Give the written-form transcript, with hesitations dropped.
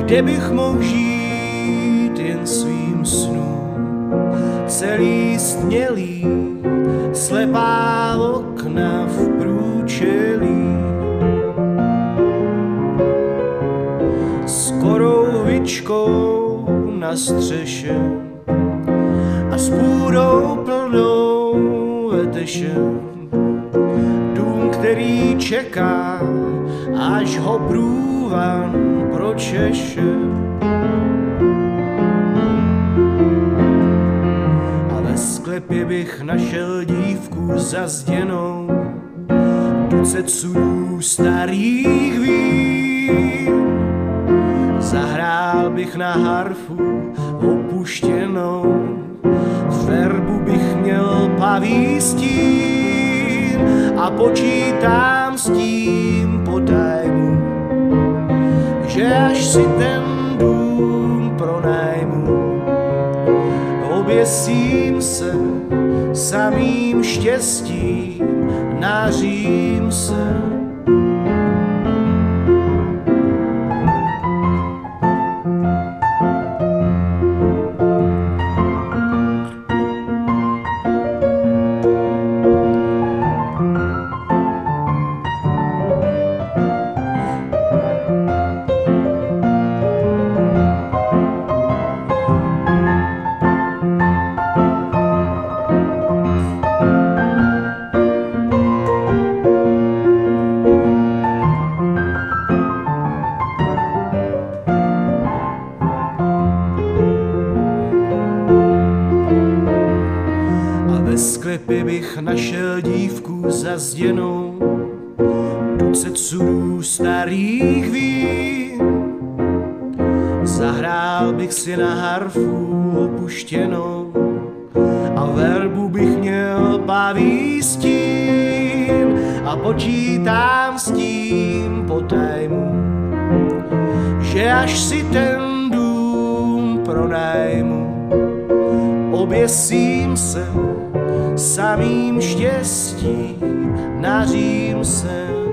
kde bych mohl žít jen svým snům. Celý stmělý, slepá okna v průčelí, s korouhvičkou na střeše a s půdou plnou vetešem. Dům, který čeká, až ho průvan pročeše. A ve sklepě bych našel dívku zazděnou, tucet sudů starých vín. Zahrál bych na harfu opuštěnou, verbu bych měl pavý stín a počítám s tím po tajmu, že až si ten dům pronajmu, oběsím se samým štěstím, nařím se. Ve sklepě bych našel dívku zazděnou, tucet sudů starých vín. Zahrál bych si na harfu opuštěnou a verbu bych měl pavý stín a počítám s tím po tajmu, že až si ten dům pronajmu, oběsím se samým štěstím, nařím se.